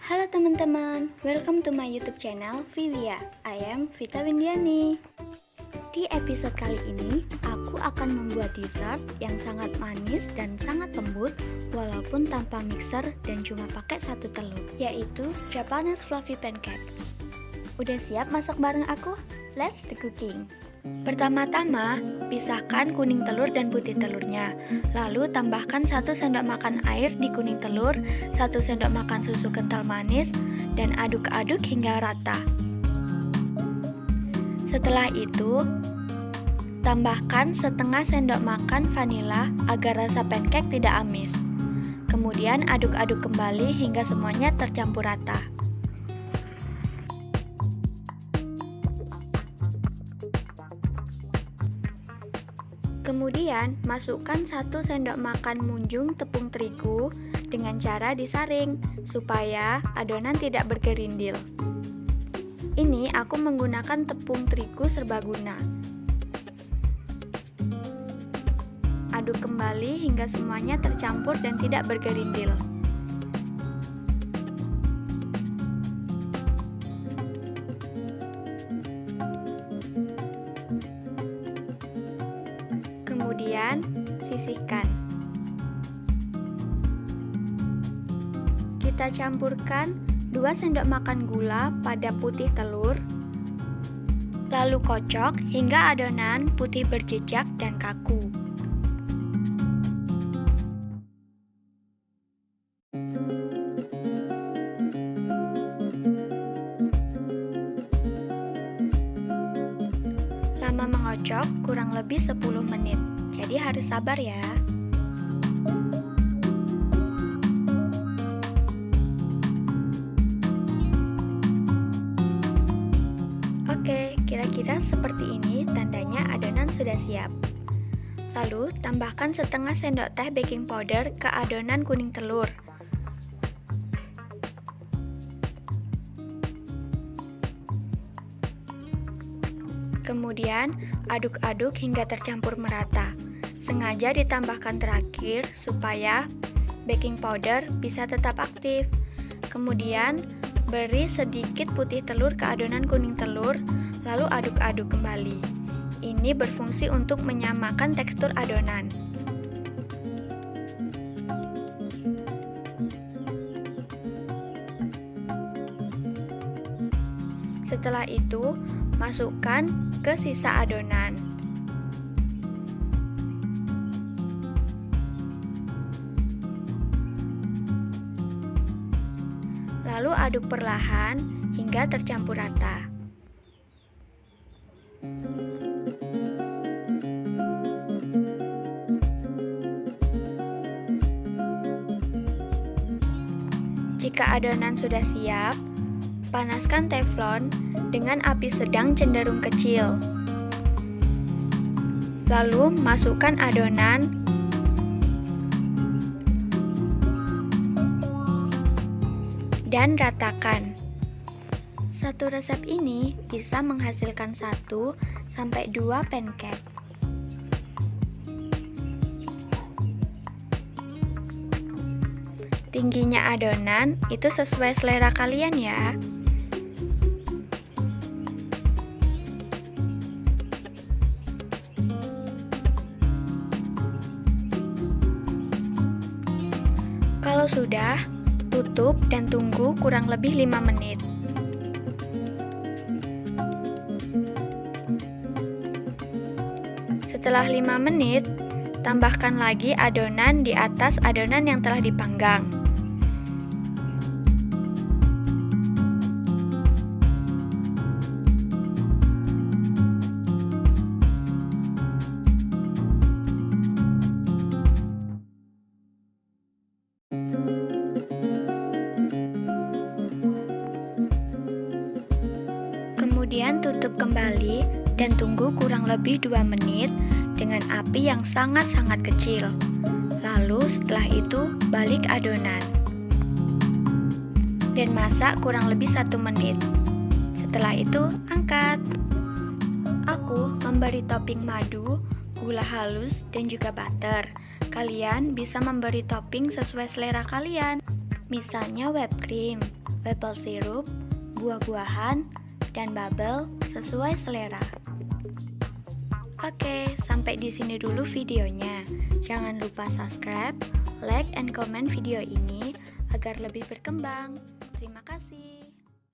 Halo teman-teman, welcome to my YouTube channel Vivia. I am Vita Windiani. Di episode kali ini, aku akan membuat dessert yang sangat manis dan sangat lembut walaupun tanpa mixer dan cuma pakai satu telur, yaitu Japanese fluffy pancake. Udah siap masak bareng aku? Let's the cooking. Pertama-tama, pisahkan kuning telur dan putih telurnya. Lalu tambahkan 1 sendok makan air di kuning telur, 1 sendok makan susu kental manis, dan aduk-aduk hingga rata. Setelah itu, tambahkan setengah sendok makan vanila agar rasa pancake tidak amis. Kemudian aduk-aduk kembali hingga semuanya tercampur rata. Kemudian, masukkan 1 sendok makan munjung tepung terigu dengan cara disaring, supaya adonan tidak bergerindil. Ini aku menggunakan tepung terigu serbaguna. Aduk kembali hingga semuanya tercampur dan tidak bergerindil. Kemudian, sisihkan. Kita campurkan 2 sendok makan gula pada putih telur, lalu kocok hingga adonan putih berjejak dan kaku. Lama mengocok kurang lebih 10 menit. Jadi harus sabar ya. Oke, kira-kira seperti ini tandanya adonan sudah siap. Lalu, tambahkan setengah sendok teh baking powder ke adonan kuning telur. Kemudian, aduk-aduk hingga tercampur merata. Sengaja ditambahkan terakhir supaya baking powder bisa tetap aktif. Kemudian, beri sedikit putih telur ke adonan kuning telur, lalu aduk-aduk kembali. Ini berfungsi untuk menyamakan tekstur adonan. Setelah itu, masukkan ke sisa adonan. Lalu aduk perlahan hingga tercampur rata. Jika adonan sudah siap, panaskan teflon dengan api sedang cenderung kecil. Lalu masukkan adonan dan ratakan. Satu resep ini bisa menghasilkan 1 sampai 2 pancake. Tingginya adonan itu sesuai selera kalian ya. Kalau sudah, tutup dan tunggu kurang lebih 5 menit. Setelah 5 menit, tambahkan lagi adonan di atas adonan yang telah dipanggang. Kemudian tutup kembali dan tunggu kurang lebih 2 menit dengan api yang sangat-sangat kecil. Lalu setelah itu balik adonan dan masak kurang lebih 1 menit. Setelah itu angkat. Aku memberi topping madu, gula halus, dan juga butter. Kalian bisa memberi topping sesuai selera kalian. Misalnya whipped cream, maple syrup, buah-buahan, dan bubble sesuai selera. Oke, sampai di sini dulu videonya. Jangan lupa subscribe, like, and comment video ini agar lebih berkembang. Terima kasih.